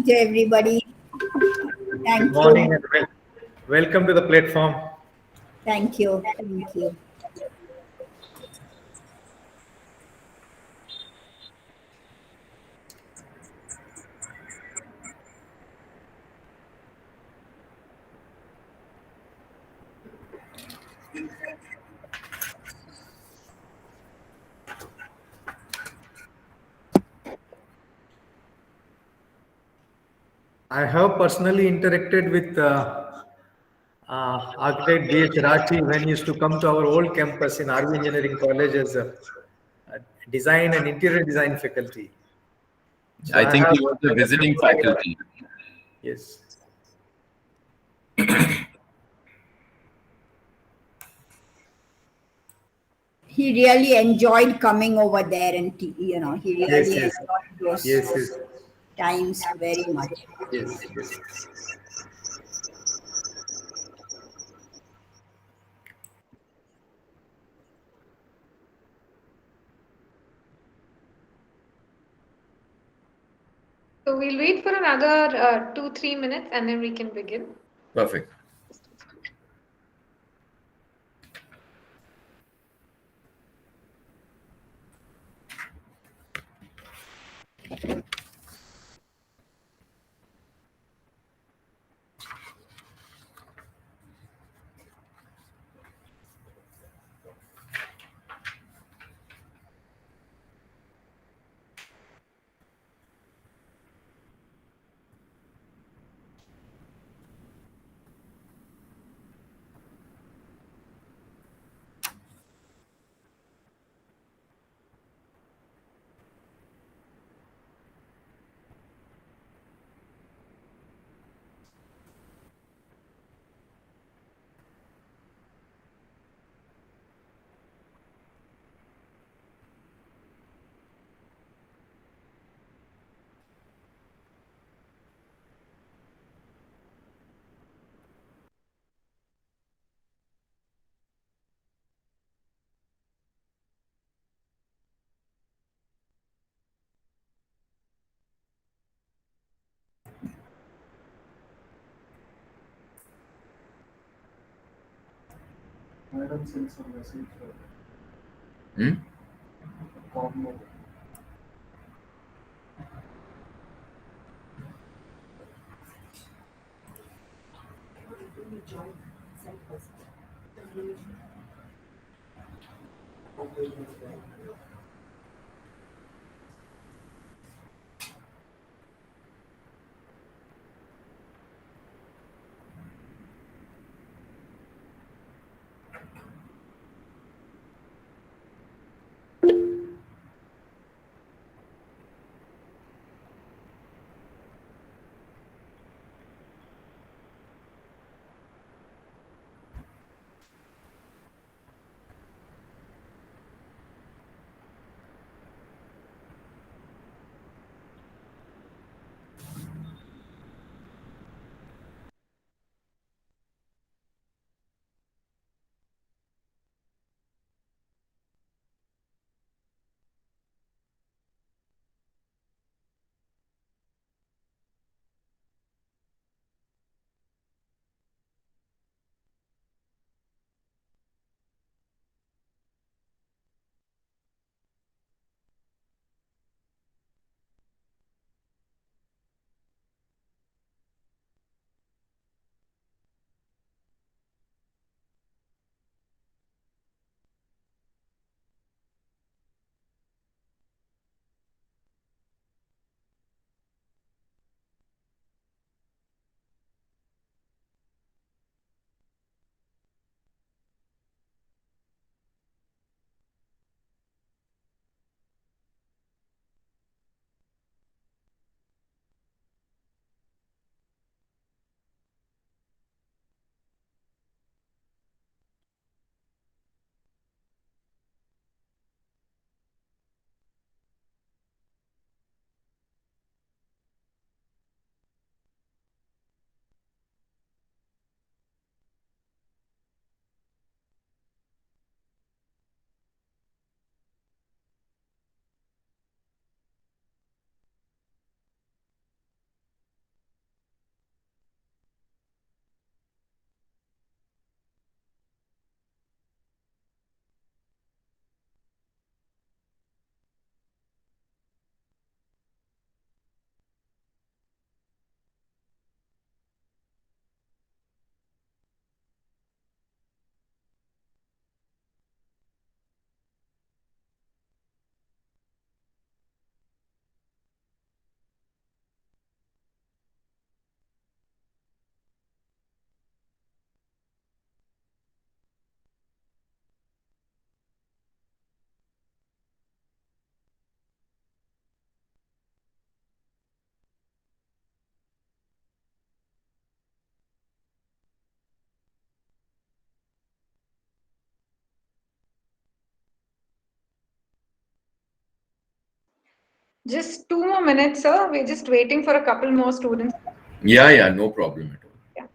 to everybody. Good Thank morning you. and welcome to the platform. Thank you. Thank you. I have personally interacted with architect D.H. Rathi when he used to come to our old campus in RV Engineering College as a design and interior design faculty. So I think have he was a visiting faculty. Yes. He really enjoyed coming over there, and he really Yes. enjoyed those Yes. times very much. Yes. So we'll wait for another 2-3 minutes and then we can begin. Perfect. Madam sent some message. Combo. Just 2 more minutes, sir. We're just waiting for a couple more students. Yeah, no problem at all. Yeah.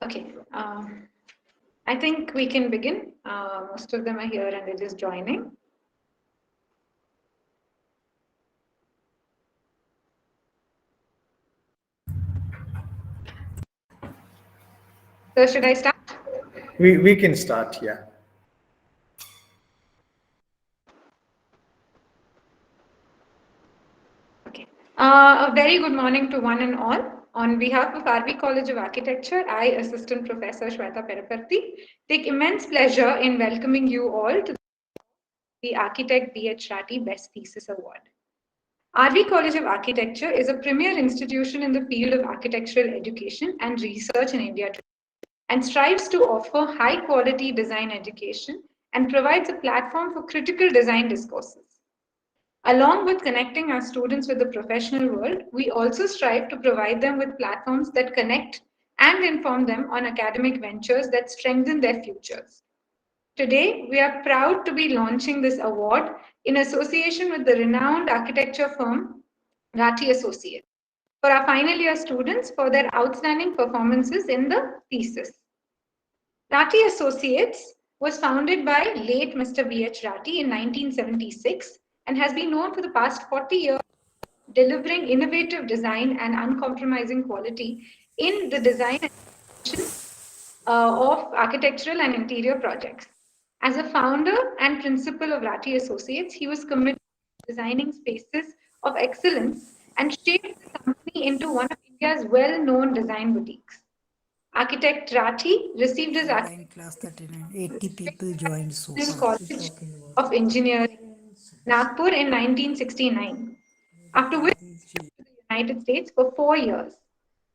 Okay. I think we can begin. Most of them are here and they're just joining. So should I start? We can start, yeah. Okay. A very good morning to one and all. On behalf of RV College of Architecture, I, Assistant Professor Shweta Peruparthi, take immense pleasure in welcoming you all to the Architect B.H. Rathi Best Thesis Award. RV College of Architecture is a premier institution in the field of architectural education and research in India today, and strives to offer high-quality design education and provides a platform for critical design discourses. Along with connecting our students with the professional world, we also strive to provide them with platforms that connect and inform them on academic ventures that strengthen their futures. Today, we are proud to be launching this award in association with the renowned architecture firm Rathi Associates for our final year students for their outstanding performances in the thesis. Rathi Associates was founded by late Mr. B.H. Rathi in 1976 and has been known for the past 40 years delivering innovative design and uncompromising quality in the design of architectural and interior projects. As a founder and principal of Rathi Associates, he was committed to designing spaces of excellence and shaped the company into one of India's well-known design boutiques. Architect Rathi received his Line class 39. 80 people joined so far. College of Engineering, Nagpur in 1969, after which he moved to the United States for 4 years.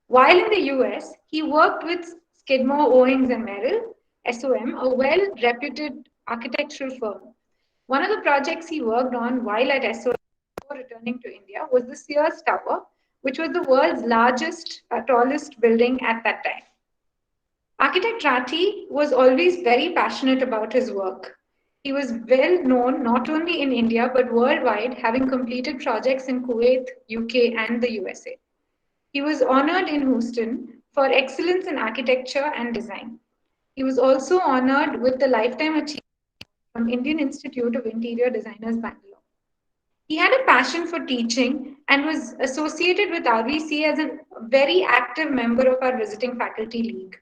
While in the US, he worked with Skidmore, Owings and Merrill, SOM, a well-reputed architectural firm. One of the projects he worked on while at SOM before returning to India was the Sears Tower, which was the world's largest, tallest building at that time. Architect Rathi was always very passionate about his work. He was well known not only in India but worldwide, having completed projects in Kuwait, UK, and the USA. He was honored in Houston for excellence in architecture and design. He was also honored with the Lifetime Achievement from Indian Institute of Interior Designers, Bangalore. He had a passion for teaching and was associated with RVCA as a very active member of our visiting faculty league.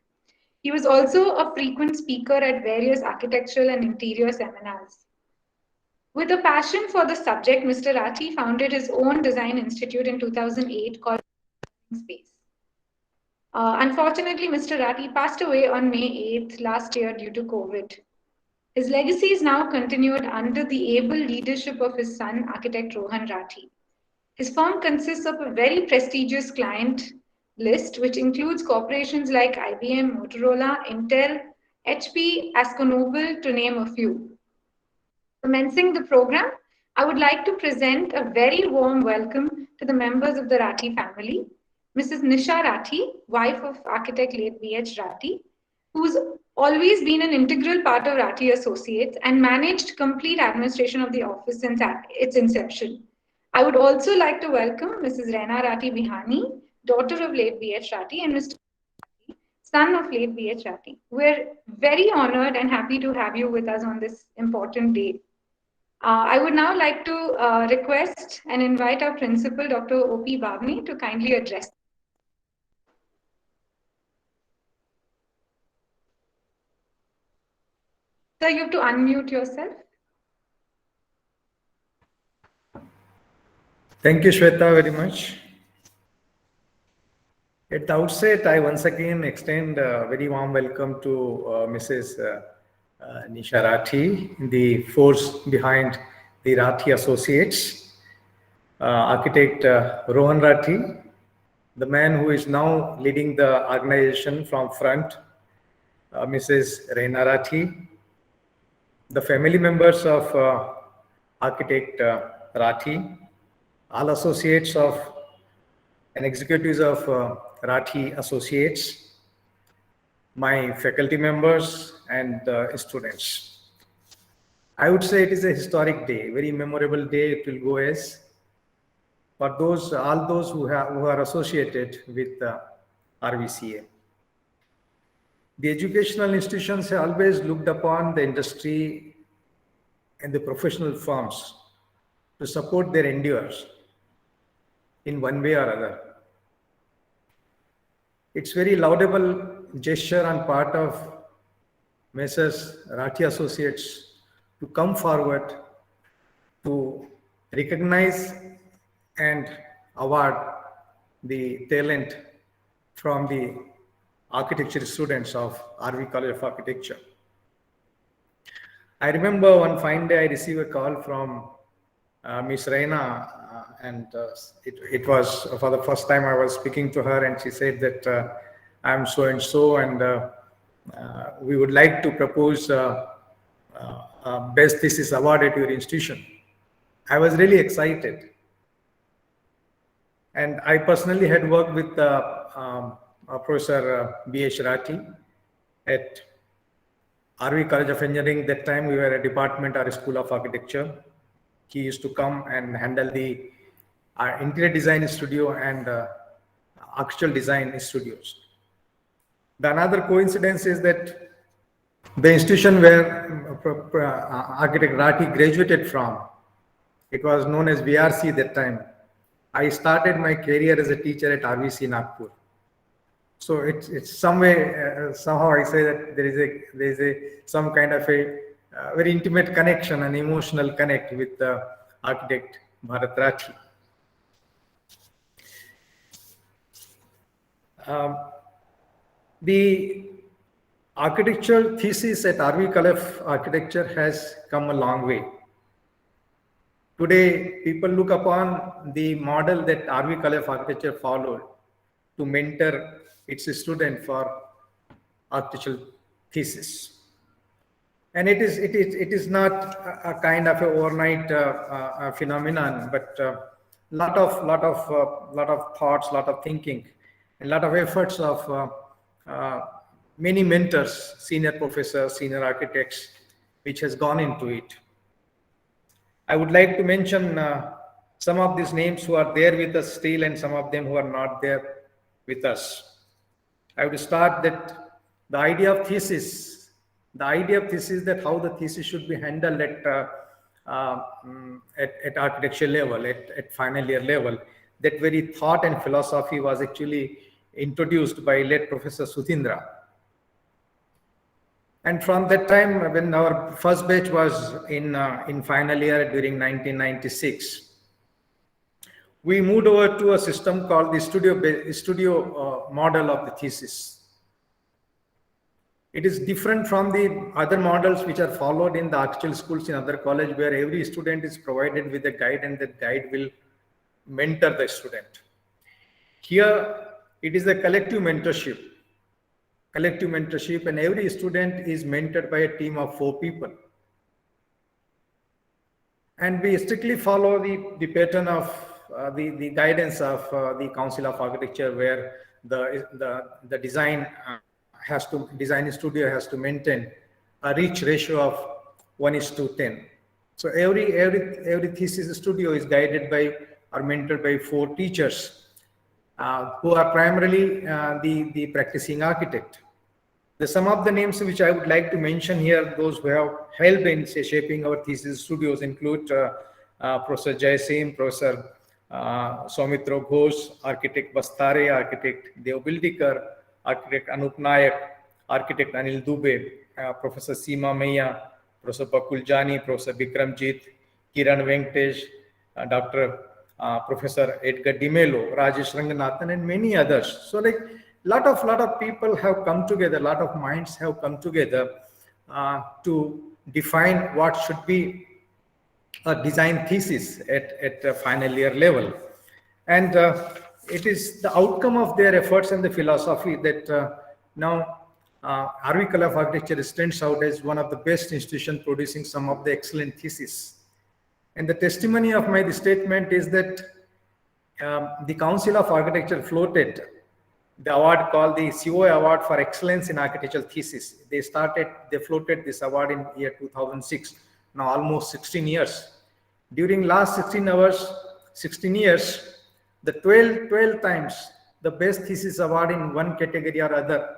He was also a frequent speaker at various architectural and interior seminars. With a passion for the subject, Mr. Rathi founded his own design institute in 2008 called Space. Unfortunately, Mr. Rathi passed away on May 8th last year due to COVID. His legacy is now continued under the able leadership of his son, architect Rohan Rathi. His firm consists of a very prestigious client list, which includes corporations like IBM, Motorola, Intel, HP, AscoNobel, to name a few. Commencing the program, I would like to present a very warm welcome to the members of the Rathi family. Mrs. Nisha Rathi, wife of architect late B.H. Rathi, who's always been an integral part of Rathi Associates and managed complete administration of the office since its inception. I would also like to welcome Mrs. Raina Rathi Bihani, daughter of late B.H. Rathi, and Mr. Rathi, son of late B.H. Rathi. We're very honored and happy to have you with us on this important day. I would now like to request and invite our principal, Dr. O.P. Bhavani, to kindly address. Sir, you have to unmute yourself. Thank you, Shweta, very much. At the outset, I once again extend a very warm welcome to Mrs. Nisha Rathi, the force behind the Rathi Associates, architect Rohan Rathi, the man who is now leading the organization from front, Mrs. Raina Rathi, the family members of architect Rathi, all associates of and executives of Rathi Associates, my faculty members and students. I would say it is a historic day, very memorable day. It will go as for all those who are associated with RVCA. The educational institutions have always looked upon the industry and the professional firms to support their endeavors in one way or other. It's very laudable gesture on part of Messrs. Rathi Associates to come forward to recognize and award the talent from the architecture students of RV College of Architecture. I remember one fine day I received a call from Miss Raina, and it was for the first time I was speaking to her, and she said that I'm so and so, and we would like to propose Best Thesis Award at your institution. I was really excited. And I personally had worked with Professor B.H. Rathi at RV College of Engineering. That time we were a department or a school of architecture. He used to come and handle the interior design studio and architectural design studios. The another coincidence is that the institution where architect Rathi graduated from, it was known as VRC that time. I started my career as a teacher at RVC Nagpur. So it's some way, somehow I say that there is some kind of a very intimate connection, an emotional connect with architect Bharat Rathi. The architectural thesis at RV Khalaf Architecture has come a long way. Today, people look upon the model that RV Khalaf Architecture followed to mentor its student for architectural thesis. And it is not a kind of an overnight phenomenon, but lot of thoughts, lot of thinking, and lot of efforts of many mentors, senior professors, senior architects, which has gone into it. I would like to mention some of these names who are there with us still, and some of them who are not there with us. I would start that the idea of thesis that how the thesis should be handled at architecture level, at final year level, that very thought and philosophy was actually introduced by late Professor Sudhindra. And from that time, when our first batch was in final year during 1996, we moved over to a system called the studio model of the thesis. It is different from the other models which are followed in the architectural schools in other colleges, where every student is provided with a guide and that guide will mentor the student. Here, it is a collective mentorship, and every student is mentored by a team of 4 people. And we strictly follow the pattern of the guidance of the Council of Architecture, where the design studio has to maintain a rich ratio of 1:10. So every thesis studio is guided by or mentored by 4 teachers who are primarily the practicing architect. Some of the names which I would like to mention here, those who have helped in shaping our thesis studios, include Professor Jaisim, Professor Soumitra Ghosh, Architect Bastare, Architect Dev Bildikar, Architect Anup Nayak, Architect Anil Dubey, Professor Seema Maiya, Professor Bakul Jani, Professor Bikramjit, Kiran Venkatesh, Dr. Professor Edgar Dimelo, Rajesh Ranganathan, and many others. So like lot of people have come together, lot of minds have come together to define what should be a design thesis at a final year level. And it is the outcome of their efforts and the philosophy that now RV Khalaf Architecture stands out as one of the best institutions producing some of the excellent theses. And the testimony of my statement is that the Council of Architecture floated the award called the COA Award for Excellence in Architectural Thesis. They floated this award in year 2006, now almost 16 years. During last 16 years, the 12 times the best thesis award in one category or other,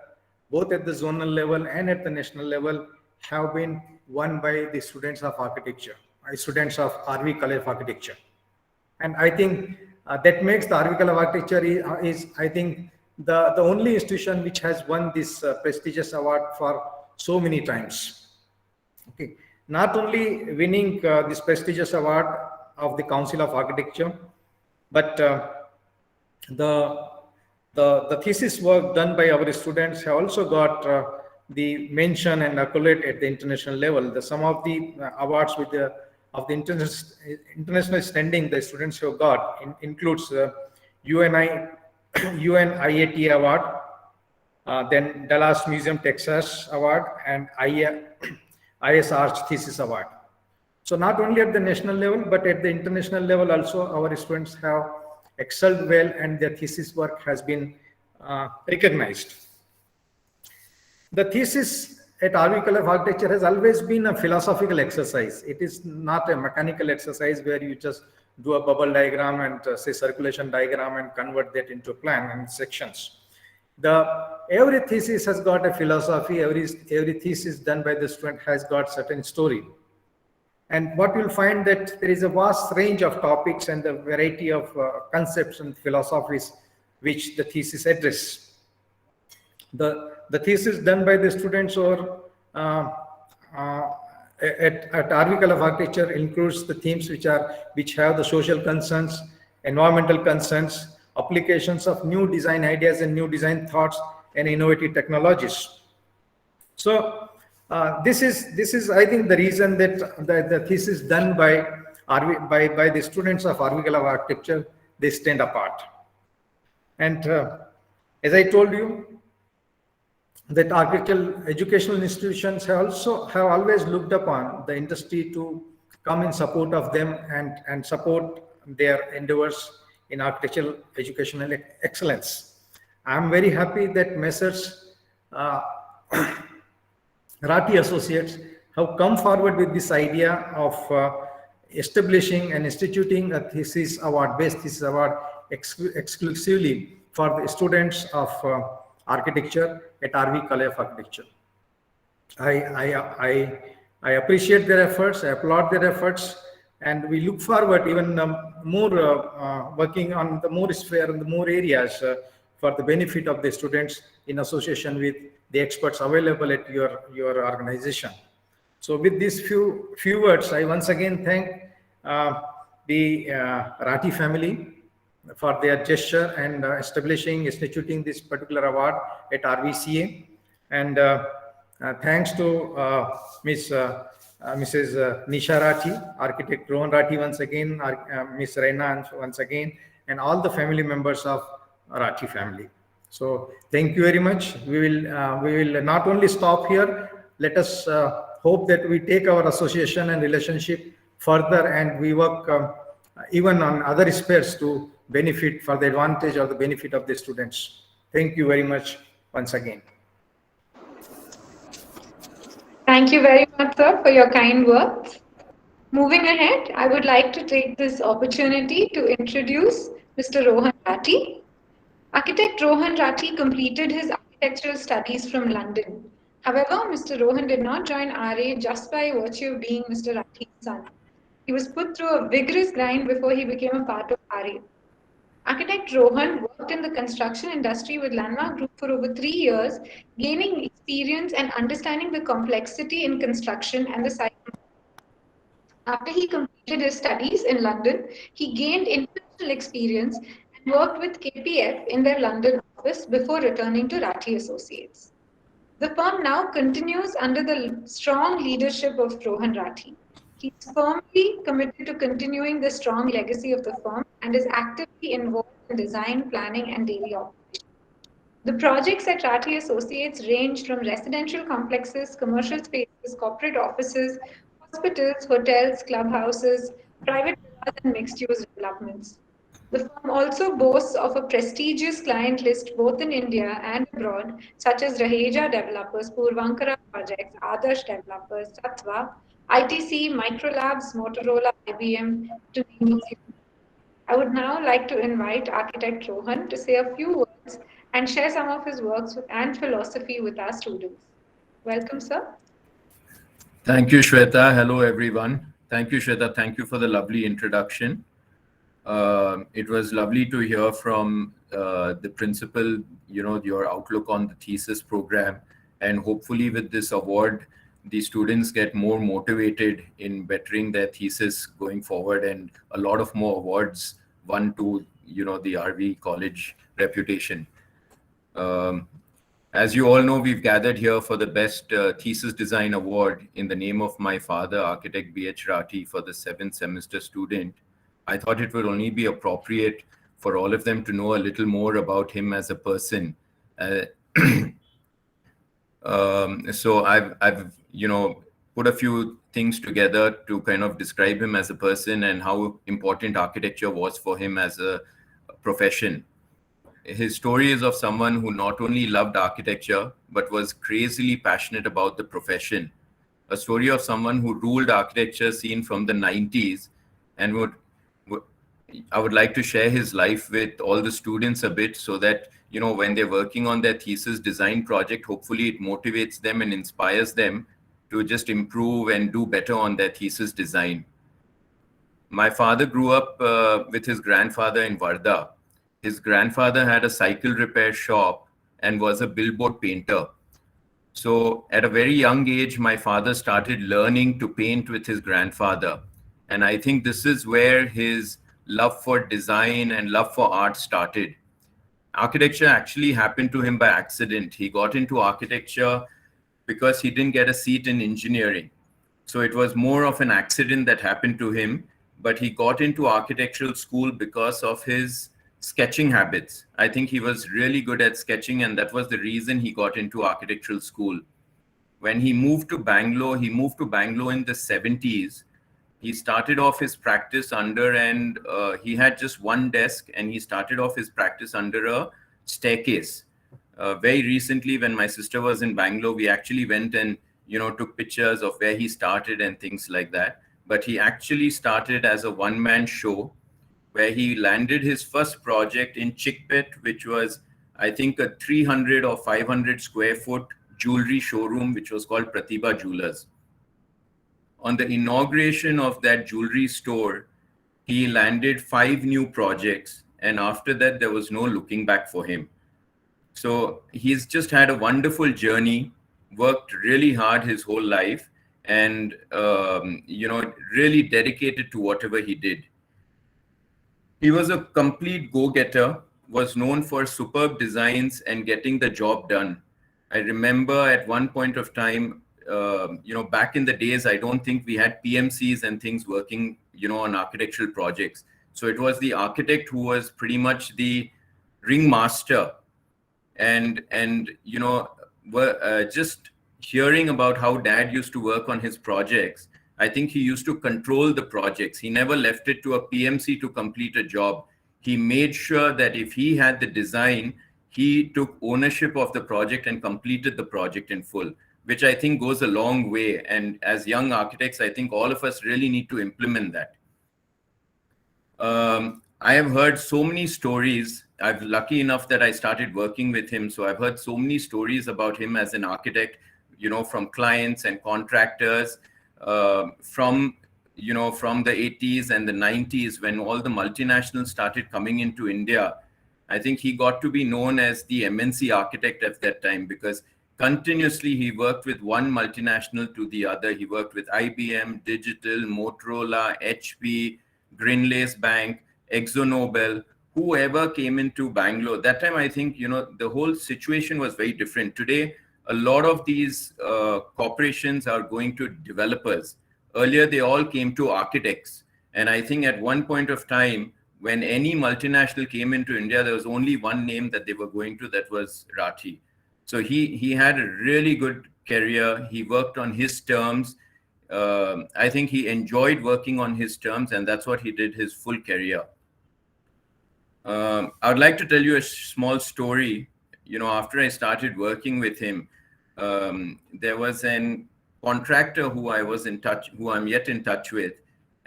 both at the zonal level and at the national level, have been won by the students of architecture, students of RV Khalaf Architecture. And I think that makes the RV Khalaf Architecture is I think, the only institution which has won this prestigious award for so many times. Okay. Not only winning this prestigious award of the Council of Architecture, but the thesis work done by our students have also got the mention and accolade at the international level. Some of the awards of the international standing the students have got includes UNIAT Award, then Dallas Museum Texas Award, and IS Arch Thesis Award. So not only at the national level, but at the international level also, our students have excelled well, and their thesis work has been recognized. The thesis at RV Khalaf Architecture has always been a philosophical exercise. It is not a mechanical exercise where you just do a bubble diagram and say circulation diagram and convert that into a plan and sections. Every thesis has got a philosophy. Every thesis done by the student has got certain story. And what you'll find that there is a vast range of topics and a variety of concepts and philosophies which the thesis address. The thesis done by the students or at RV Khalaf Architecture includes the themes which have the social concerns, environmental concerns, applications of new design ideas and new design thoughts, and innovative technologies. So this is I think the reason that the thesis done by by the students of RVCA architecture, they stand apart. And as I told you, that architectural educational institutions have always looked upon the industry to come in support of them and support their endeavors in architectural educational excellence. I am very happy that Messrs. Rathi Associates have come forward with this idea of establishing and instituting a thesis award, best thesis award exclusively for the students of architecture at RV College of Architecture. I appreciate their efforts, I applaud their efforts, and we look forward even more working on the more sphere and the more areas for the benefit of the students in association with the experts available at your organization. So with these few words, I once again thank the Rathi family for their gesture and instituting this particular award at RVCA. And thanks to Mrs. Nisha Rathi, Architect Rohan Rathi once again, Ms. Reina once again, and all the family members of Rathi family. So thank you very much. We will not only stop here. Let us hope that we take our association and relationship further, and we work even on other spheres to benefit for the advantage or the benefit of the students. Thank you very much once again. Thank you very much, sir, for your kind words. Moving ahead, I would like to take this opportunity to introduce Mr. Rohan Rathi. Architect Rohan Rathi completed his architectural studies from London. However, Mr. Rohan did not join RA just by virtue of being Mr. Rathi's son. He was put through a vigorous grind before he became a part of RA. Architect Rohan worked in the construction industry with Landmark Group for over 3 years, gaining experience and understanding the complexity in construction and the site. After he completed his studies in London, he gained international experience and worked with KPF in their London office before returning to Rathi Associates. The firm now continues under the strong leadership of Rohan Rathi. He is firmly committed to continuing the strong legacy of the firm and is actively involved in design, planning, and daily operations. The projects at Rathi Associates range from residential complexes, commercial spaces, corporate offices, hospitals, hotels, clubhouses, private villas, and mixed-use developments. The firm also boasts of a prestigious client list both in India and abroad, such as Raheja Developers, Purvankara Projects, ADARSH Developers, SATTVA, ITC, Microlabs, Motorola, IBM, to name a few. I would now like to invite Architect Rohan to say a few words and share some of his works and philosophy with our students. Welcome, sir. Thank you, Shweta. Hello, everyone. Thank you, Shweta. Thank you for the lovely introduction. It was lovely to hear from the principal, your outlook on the thesis program. And hopefully with this award, the students get more motivated in bettering their thesis going forward, and a lot of more awards won to, the RV College reputation. As you all know, we've gathered here for the Best Thesis Design Award in the name of my father, Architect B.H. Rathi, for the 7th semester student. I thought it would only be appropriate for all of them to know a little more about him as a person. So I've put a few things together to kind of describe him as a person and how important architecture was for him as a profession. His story is of someone who not only loved architecture, but was crazily passionate about the profession. A story of someone who ruled architecture scene from the 90s, and I would like to share his life with all the students a bit so that, when they're working on their thesis design project, hopefully it motivates them and inspires them to just improve and do better on their thesis design. My father grew up with his grandfather in Varda. His grandfather had a cycle repair shop and was a billboard painter. So at a very young age, my father started learning to paint with his grandfather. And I think this is where his love for design and love for art started. architecture actually happened to him by accident. He got into architecture because he didn't get a seat in engineering. So it was more of an accident that happened to him, but he got into architectural school because of his sketching habits. I think he was really good at sketching, and that was the reason he got into architectural school. When he moved to Bangalore in the 70s. He started off his practice and he had just one desk, and he started off his practice under a staircase. Very recently, when my sister was in Bangalore, we actually went and, took pictures of where he started and things like that. But he actually started as a one-man show, where he landed his first project in Chickpet, which was, I think, a 300 or 500 square foot jewelry showroom, which was called Pratibha Jewelers. On the inauguration of that jewelry store, he landed 5 new projects, and after that, there was no looking back for him. So he's just had a wonderful journey, worked really hard his whole life, and really dedicated to whatever he did. He was a complete go-getter, was known for superb designs and getting the job done. I remember at one point of time, back in the days, I don't think we had PMCs and things working, on architectural projects. So it was the architect who was pretty much the ringmaster, and just hearing about how Dad used to work on his projects. I think he used to control the projects. He never left it to a PMC to complete a job. He made sure that if he had the design, he took ownership of the project and completed the project in full, which I think goes a long way. And as young architects, I think all of us really need to implement that. I have heard so many stories. I'm lucky enough that I started working with him. So I've heard so many stories about him as an architect, from clients and contractors, from the 80s and the 90s, when all the multinationals started coming into India. I think he got to be known as the MNC architect at that time, because continuously he worked with one multinational to the other. He worked with IBM, Digital, Motorola, HP, Greenlace Bank, ExxonMobil, whoever came into Bangalore. That time, I think, the whole situation was very different. Today, a lot of these corporations are going to developers. Earlier, they all came to architects. And I think at one point of time, when any multinational came into India, there was only one name that they were going to, that was Rathi. So he had a really good career. He worked on his terms. I think he enjoyed working on his terms, and that's what he did his full career. I would like to tell you a small story. After I started working with him, there was an contractor who I'm yet in touch with.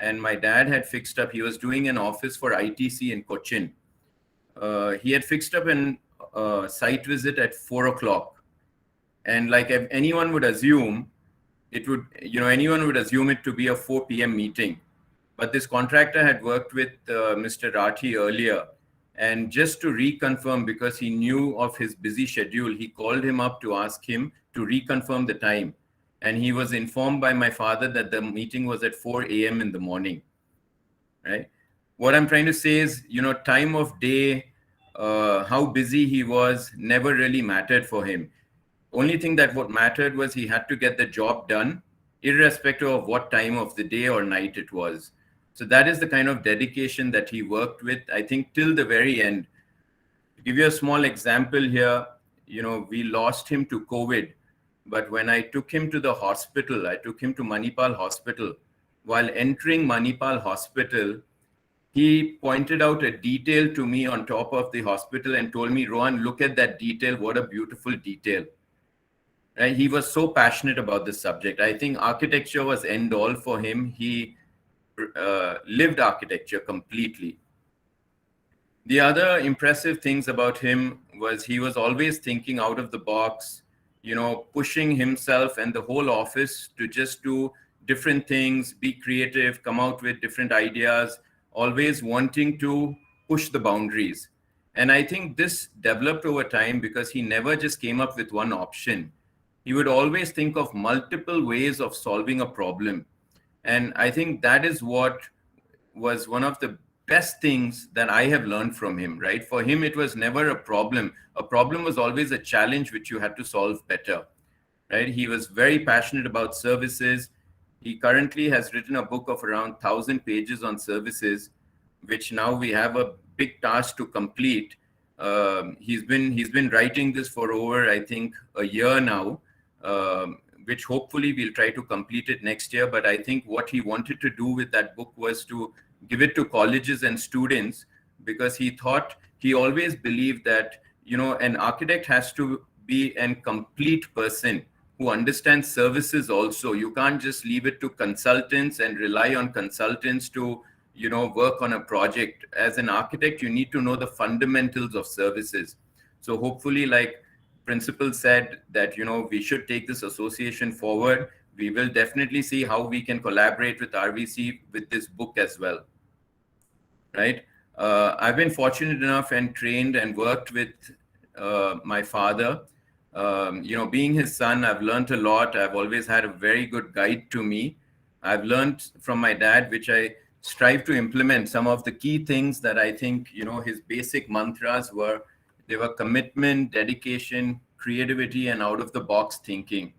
And my dad had fixed up, he was doing an office for ITC in Cochin. He had fixed up a site visit at 4 o'clock. And like anyone would assume, anyone would assume it to be a 4 p.m. meeting. But this contractor had worked with Mr. Rathi earlier. And just to reconfirm, because he knew of his busy schedule, he called him up to ask him to reconfirm the time. And he was informed by my father that the meeting was at 4 a.m. in the morning, right? What I'm trying to say is, time of day, how busy he was never really mattered for him. Only thing that what mattered was he had to get the job done, irrespective of what time of the day or night it was. So that is the kind of dedication that he worked with, I think, till the very end. To give you a small example here, we lost him to COVID. But when I took him to the hospital, I took him to Manipal Hospital. While entering Manipal Hospital, he pointed out a detail to me on top of the hospital and told me, Rohan, look at that detail. What a beautiful detail. Right? He was so passionate about this subject. I think architecture was end all for him. He lived architecture completely. The other impressive things about him was he was always thinking out of the box, pushing himself and the whole office to just do different things, be creative, come out with different ideas, always wanting to push the boundaries. And I think this developed over time because he never just came up with one option. He would always think of multiple ways of solving a problem. And I think that is what was one of the best things that I have learned from him, right? For him, it was never a problem. A problem was always a challenge which you had to solve better, right? He was very passionate about services. He currently has written a book of around 1,000 pages on services, which now we have a big task to complete. He's been writing this for over, I think, a year now, which hopefully we'll try to complete it next year. But I think what he wanted to do with that book was to give it to colleges and students, because he always believed that, you know, an architect has to be a complete person who understands services also. You can't just leave it to consultants and rely on consultants to, you know, work on a project. As an architect, you need to know the fundamentals of services. So hopefully, like principal said, that, you know, we should take this association forward. We will definitely see how we can collaborate with RVC with this book as well, right? I've been fortunate enough and trained and worked with my father. You know, being his son, I've learned a lot. I've always had a very good guide to me. I've learned from my dad, which I strive to implement. Some of the key things that I think, you know, his basic mantras were, they were commitment, dedication, creativity, and out-of-the-box thinking.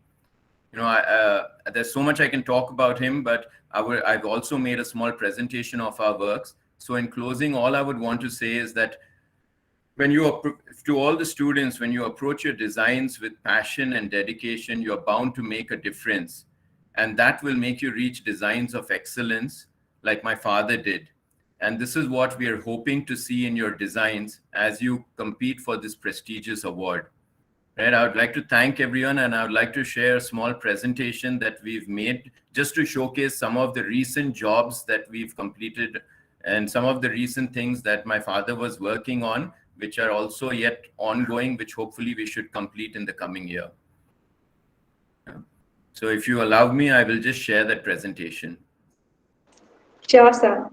You know, there's so much I can talk about him, but I've also made a small presentation of our works. So in closing, all I would want to say is that when to all the students, when you approach your designs with passion and dedication, you're bound to make a difference. And that will make you reach designs of excellence like my father did. And this is what we are hoping to see in your designs as you compete for this prestigious award. Right, I would like to thank everyone, and I would like to share a small presentation that we've made just to showcase some of the recent jobs that we've completed and some of the recent things that my father was working on, which are also yet ongoing, which hopefully we should complete in the coming year. So if you allow me, I will just share that presentation. Sure, sir.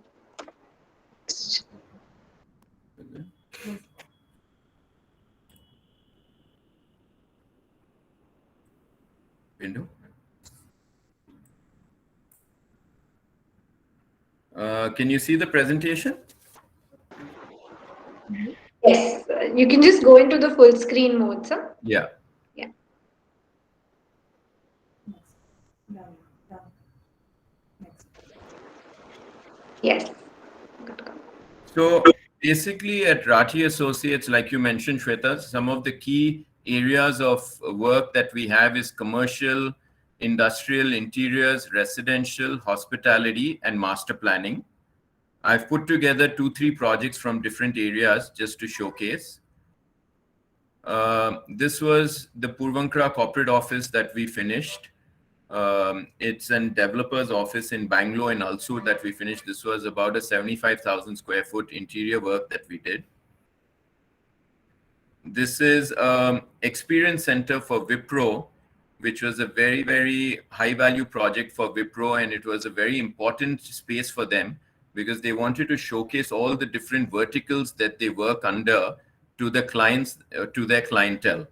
Window. Can you see the presentation? Yes, you can just go into the full screen mode, sir. Yeah. Yeah. Yes. So basically at Rathi Associates, like you mentioned, Shweta, some of the key areas of work that we have is commercial, industrial, interiors, residential, hospitality, and master planning. I've put together 2-3 projects from different areas just to showcase. This was the Purvankara corporate office that we finished. It's a developer's office in Bangalore and also that we finished. This was about a 75,000 square foot interior work that we did. This is experience center for Wipro, which was a very, very high value project for Wipro, and it was a very important space for them because they wanted to showcase all the different verticals that they work under to the clients, to their clientele.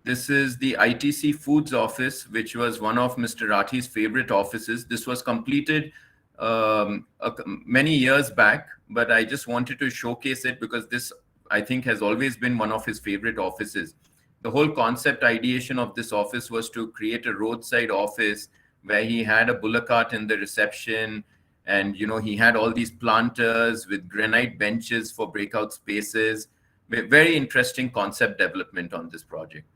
This is the ITC Foods office, which was one of Mr. Rathi's favorite offices. This was completed many years back, but I just wanted to showcase it because this, I think, has always been one of his favorite offices. The whole concept ideation of this office was to create a roadside office where he had a bullock cart in the reception, and he had all these planters with granite benches for breakout spaces. Very interesting concept development on this project.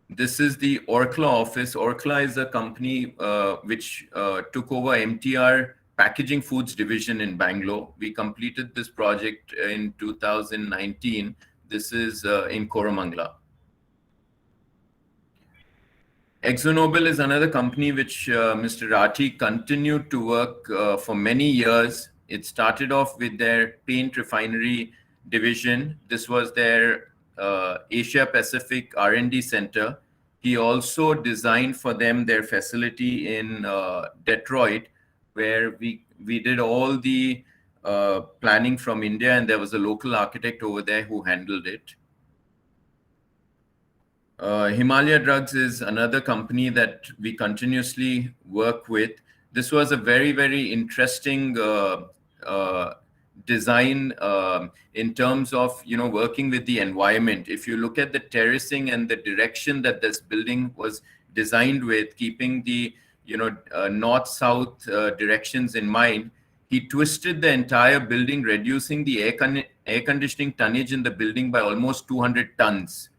This is the Orkla office. Orkla is a company which took over MTR Packaging Foods division in Bangalore. We completed this project in 2019. This is in Koramangala. ExxonMobil is another company which Mr. Rathi continued to work for many years. It started off with their paint refinery division. This was their Asia Pacific R&D center. He also designed for them their facility in Detroit, where we did all the planning from India, and there was a local architect over there who handled it. Himalaya Drugs is another company that we continuously work with. This was a very, very interesting design in terms of, you know, working with the environment. If you look at the terracing and the direction that this building was designed with, keeping the, you know, north-south directions in mind, he twisted the entire building, reducing the air conditioning tonnage in the building by almost 200 tons.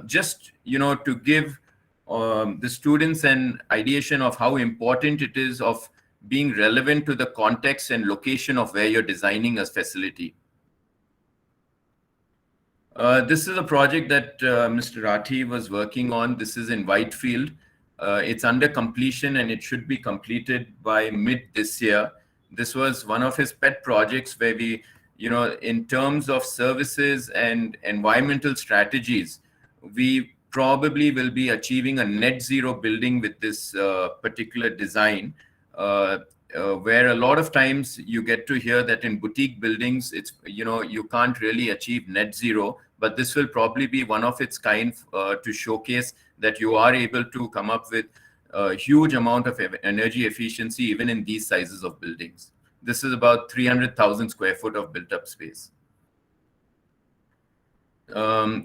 Just, you know, to give the students an ideation of how important it is of being relevant to the context and location of where you're designing a facility. This is a project that Mr. Rathi was working on. This is in Whitefield. It's under completion and it should be completed by mid this year. This was one of his pet projects where we, you know, in terms of services and environmental strategies, we probably will be achieving a net zero building with this particular design, where a lot of times you get to hear that in boutique buildings, it's, you know, you can't really achieve net zero, but this will probably be one of its kind to showcase that you are able to come up with a huge amount of energy efficiency even in these sizes of buildings. This is about 300,000 square foot of built up space.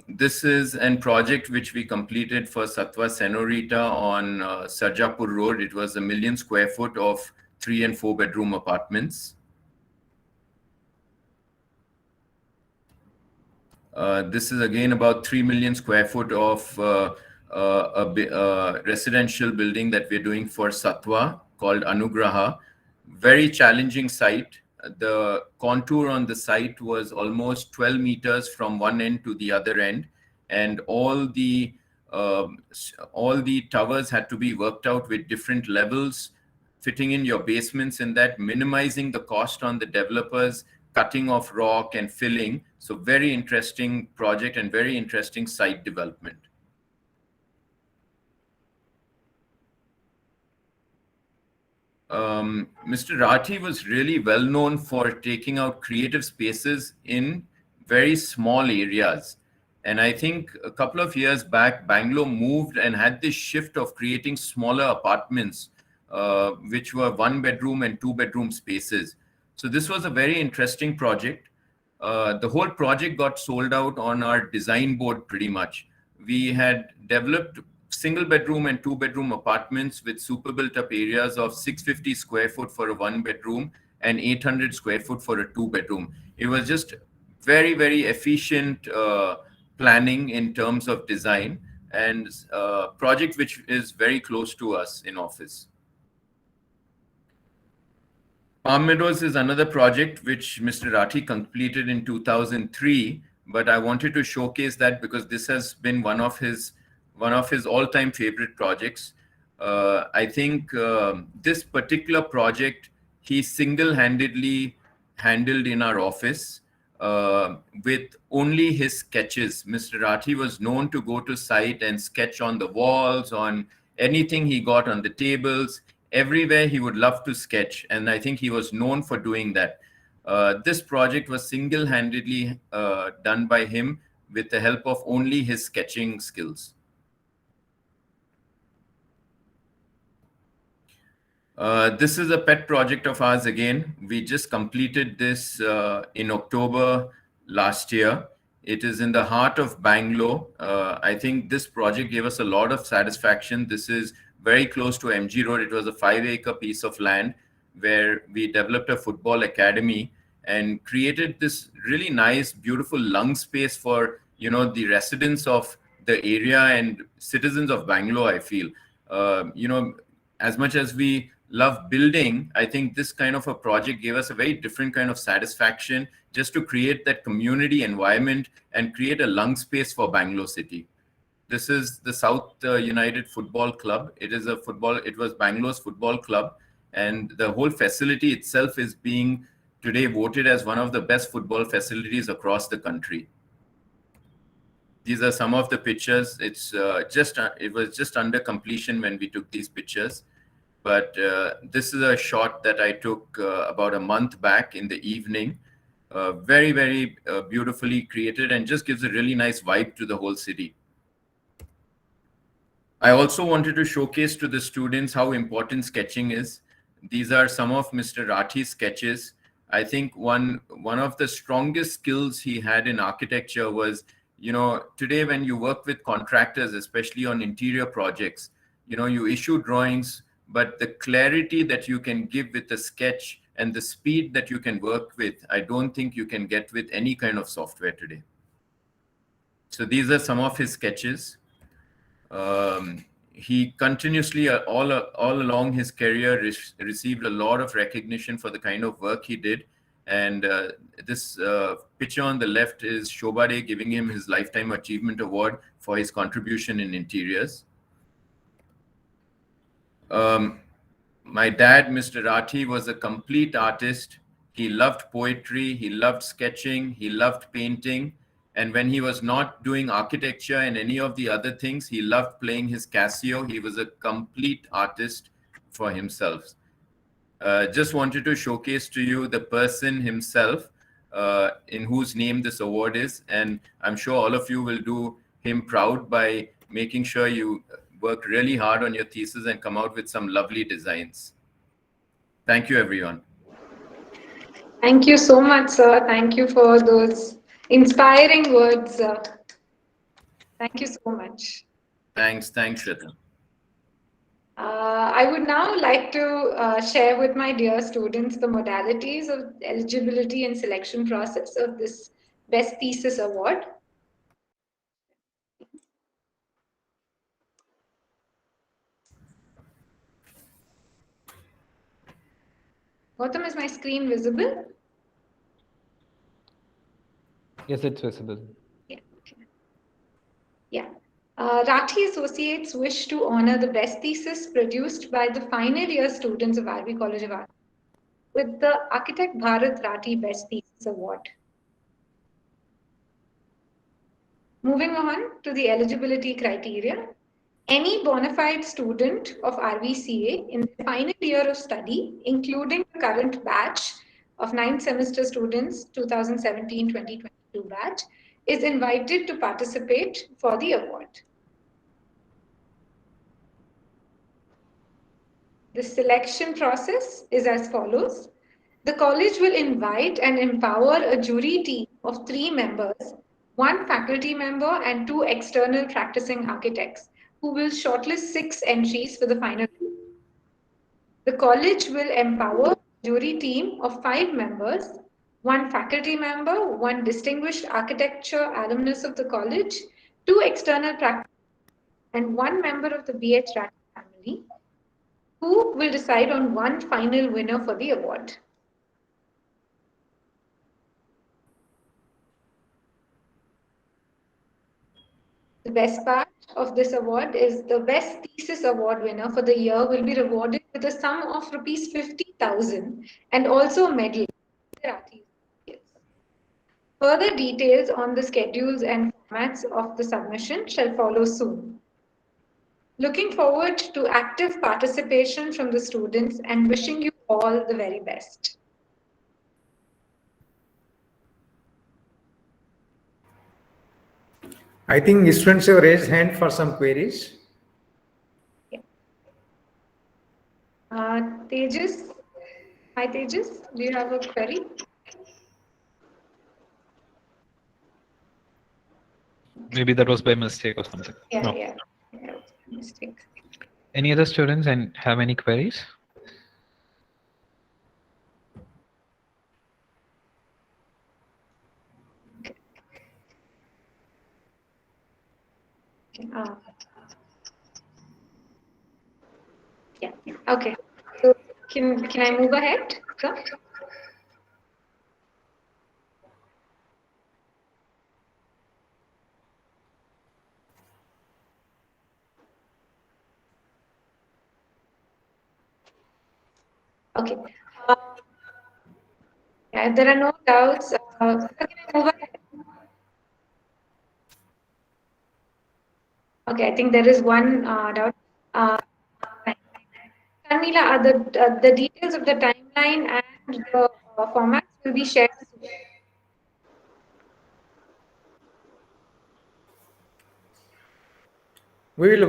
This is a project which we completed for SATTVA SENORITA on Sarjapur Road. It was 1 million square foot of 3 and 4 bedroom apartments. This is again about 3 million square foot of a residential building that we're doing for SATTVA called ANUGRAHA. Very challenging site. The contour on the site was almost 12 meters from one end to the other end, and all the towers had to be worked out with different levels, fitting in your basements in that, minimizing the cost on the developers, cutting off rock and filling. So very interesting project and very interesting site development. Mr. Rathi was really well known for taking out creative spaces in very small areas. And I think a couple of years back, Bangalore moved and had this shift of creating smaller apartments, which were 1 bedroom and 2 bedroom spaces. So this was a very interesting project. The whole project got sold out on our design board pretty much. We had developed single bedroom and 2 bedroom apartments with super built up areas of 650 square foot for a 1 bedroom and 800 square foot for a 2 bedroom. It was just very, very efficient planning in terms of design, and project which is very close to us in office. Palm Meadows is another project which Mr. Rathi completed in 2003, but I wanted to showcase that because this has been one of his all-time favorite projects. I think this particular project he single-handedly handled in our office with only his sketches. Mr. Rathi was known to go to site and sketch on the walls, on anything he got on the tables. Everywhere he would love to sketch, and I think he was known for doing that. This project was single-handedly done by him with the help of only his sketching skills. This is a pet project of ours again. We just completed this in October last year. It is in the heart of Bangalore. I think this project gave us a lot of satisfaction. This is very close to MG Road. It was a 5-acre piece of land where we developed a football academy and created this really nice, beautiful lung space for, you know, the residents of the area and citizens of Bangalore, I feel. You know, as much as we love building, I think this kind of a project gave us a very different kind of satisfaction just to create that community environment and create a lung space for Bangalore city. This is the South United Football Club. It was Bangalore's football club, and the whole facility itself is being today voted as one of the best football facilities across the country. These are some of the pictures. It was just under completion when we took these pictures. But this is a shot that I took about a month back in the evening. Very, very beautifully created and just gives a really nice vibe to the whole city. I also wanted to showcase to the students how important sketching is. These are some of Mr. Rathi's sketches. I think one of the strongest skills he had in architecture was, today when you work with contractors, especially on interior projects, you issue drawings, but the clarity that you can give with a sketch and the speed that you can work with, I don't think you can get with any kind of software today. So these are some of his sketches. He continuously, all along his career, received a lot of recognition for the kind of work he did. And this picture on the left is Shobhade giving him his Lifetime Achievement Award for his contribution in interiors. My dad, Mr. Rathi, was a complete artist. He loved poetry, he loved sketching, he loved painting. And when he was not doing architecture and any of the other things, he loved playing his Casio. He was a complete artist for himself. Just wanted to showcase to you the person himself in whose name this award is. And I'm sure all of you will do him proud by making sure you work really hard on your thesis and come out with some lovely designs. Thank you, everyone. Thank you so much, sir. Thank you for those inspiring words. Thank you so much. Thanks, Shweta. I would now like to share with my dear students the modalities of eligibility and selection process of this Best Thesis Award. Gautam, is my screen visible? Yes, it's visible. Yeah. Rathi Associates wish to honor the best thesis produced by the final year students of RV College of Art with the Architect Bharat Rathi Best Thesis Award. Moving on to the eligibility criteria. Any bona fide student of RVCA in the final year of study, including the current batch of 9th semester students, 2017-2022 batch, is invited to participate for the award. The selection process is as follows. The college will invite and empower a jury team of 3 members, 1 faculty member and 2 external practicing architects, who will shortlist 6 entries for the final. The college will empower a jury team of 5 members, 1 faculty member, 1 distinguished architecture alumnus of the college, 2 external practitioners, and 1 member of the BH Rathi family, who will decide on 1 final winner for the award. The best part of this award is the Best Thesis Award winner for the year will be rewarded with a sum of rupees 50,000 and also a medal. Further details on the schedules and formats of the submission shall follow soon. Looking forward to active participation from the students and wishing you all the very best. I think students have raised hand for some queries. Yeah. Tejas, hi Tejas, do you have a query? Maybe that was by mistake or something. Yeah, No. yeah, mistake. Any other students and have any queries? Yeah. Okay. So can I move ahead, sir? Okay. Yeah, if there are no doubts, can I move ahead? Okay, I think there is one doubt. Sharmila, are the details of the timeline and the formats will be shared soon. We will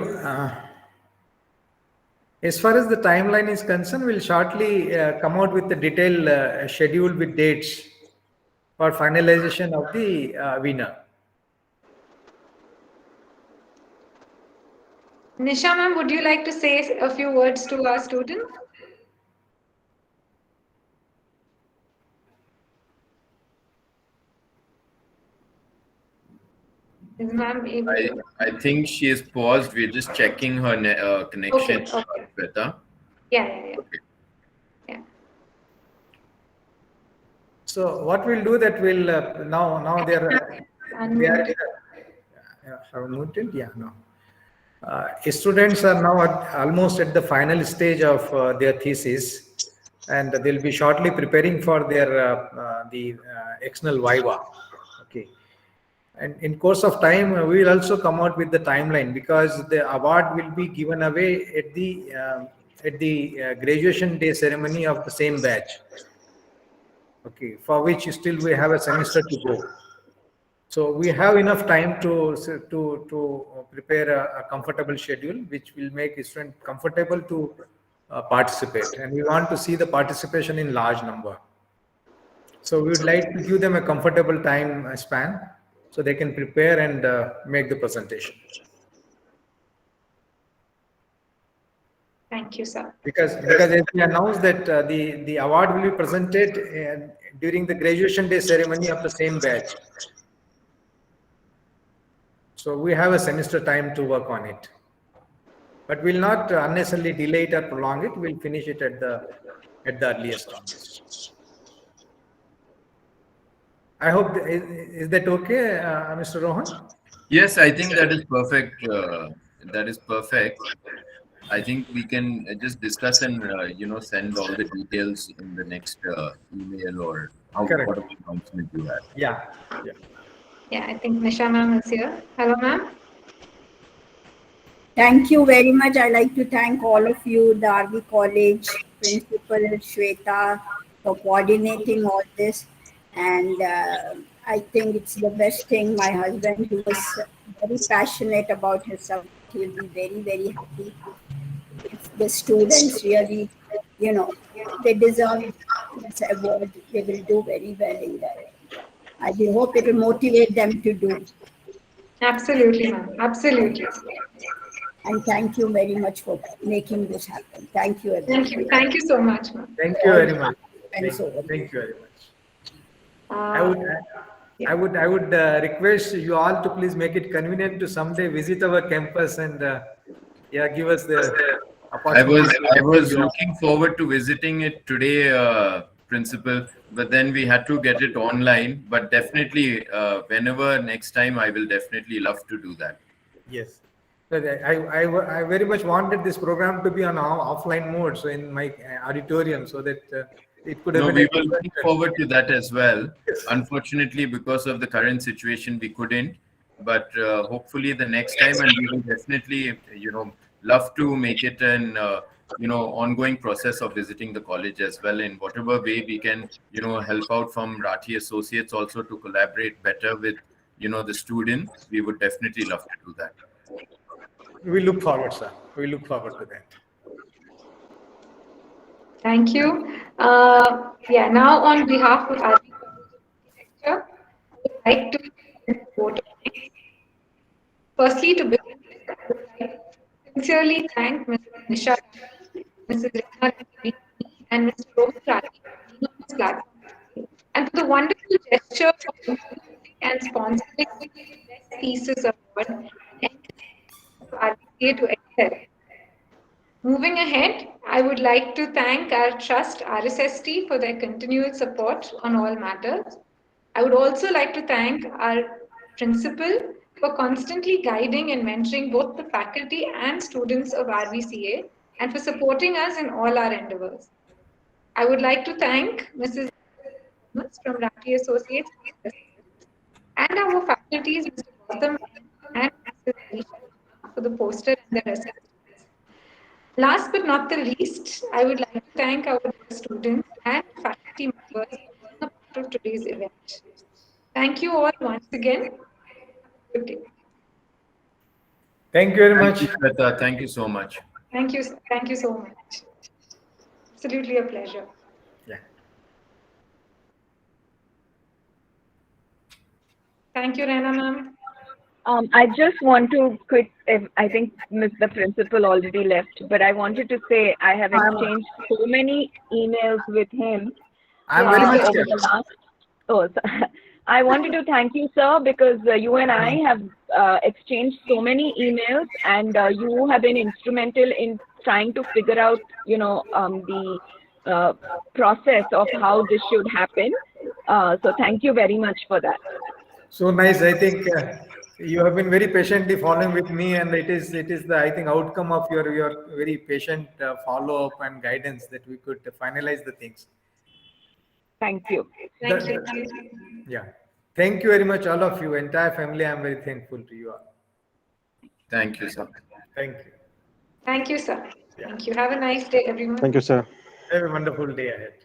As far as the timeline is concerned, we'll shortly come out with the detailed schedule with dates for finalization of the winner. Nisha ma'am, would you like to say a few words to our students? Is ma'am able to? I think she is paused. We're just checking her connection. Okay. Shweta. Yeah. So what we'll do that we'll now they are have muted? Yeah, no. Students are now almost at the final stage of their thesis, and they'll be shortly preparing for their the external viva. Okay, and in course of time we will also come out with the timeline, because the award will be given away at the graduation day ceremony of the same batch. Okay, for which still we have a semester to go. So we have enough time to prepare a comfortable schedule, which will make a student comfortable to participate. And we want to see the participation in large number. So we would like to give them a comfortable time span so they can prepare and make the presentation. Thank you, sir. Because as we announced that the award will be presented during the graduation day ceremony of the same batch. So we have a semester time to work on it, but we'll not unnecessarily delay it or prolong it. We'll finish it at the earliest on this. I hope, is that okay, Mr. Rohan? Yes, I think that is perfect. That is perfect. I think we can just discuss and send all the details in the next email or whatever announcement you have. Yeah. Yeah, I think Nisha ma'am is here. Hello, ma'am. Thank you very much. I'd like to thank all of you, the RV College Principal Shweta, for coordinating all this. And I think it's the best thing. My husband, who was very passionate about his subject, he will be very, very happy. If the students really, they deserve this award, they will do very well in that. I hope it will motivate them to do. Absolutely, ma'am. Absolutely. And thank you very much for making this happen. Thank you, everyone. Thank you so much, ma'am. Thank you very much. Thank Thank you very much. I would request you all to please make it convenient to someday visit our campus and give us the opportunity. I was looking forward to visiting it today, Principal, but then we had to get it online. But definitely, whenever next time, I will definitely love to do that. Yes. I very much wanted this program to be on offline mode, so in my auditorium, so that it could have been. We were looking forward to that as well. Yes. Unfortunately, because of the current situation, we couldn't. But hopefully, the next time, and we will definitely, love to make it an ongoing process of visiting the college as well, in whatever way we can, help out from Rathi Associates also to collaborate better with, the students. We would definitely love to do that. We look forward, sir. We look forward to that. Thank you. Now on behalf of RV Architecture, I would like to vote. Firstly, to begin with, I would like to sincerely thank Mrs. Nisha, Mrs. Rathi, and Mr. Rohit Rathi for being on this platform, and for the wonderful gesture of introducing and sponsoring the Best Thesis Award RVCA to excel. Moving ahead, I would like to thank our trust RSST for their continual support on all matters. I would also like to thank our principal for constantly guiding and mentoring both the faculty and students of RVCA, and for supporting us in all our endeavors. I would like to thank Mrs. from Rathi Associates and our faculties, Mr. Gautam and Mrs. Anisha, for the poster and their assistance. Last but not the least, I would like to thank our students and faculty members for being a part of today's event. Thank you all once again. Good day. Thank you very much. Shweta. Thank you so much. Thank you. Thank you so much. Absolutely a pleasure. Yeah. Thank you, Rana ma'am. I just want to I think the principal already left, but I wanted to say I have exchanged so many emails with him I'm very much over the last. Oh, I wanted to thank you, sir, because you and I have exchanged so many emails, and you have been instrumental in trying to figure out, the process of how this should happen. So thank you very much for that. So nice. I think you have been very patiently following with me, and it is the, I think, outcome of your very patient follow up and guidance that we could finalize the things. Thank you. Thank you. Yeah. Thank you very much, all of you, entire family. I'm very thankful to you all. Thank you, sir. Thank you. Thank you, sir. Yeah. Thank you. Have a nice day, everyone. Thank you, sir. Have a wonderful day ahead.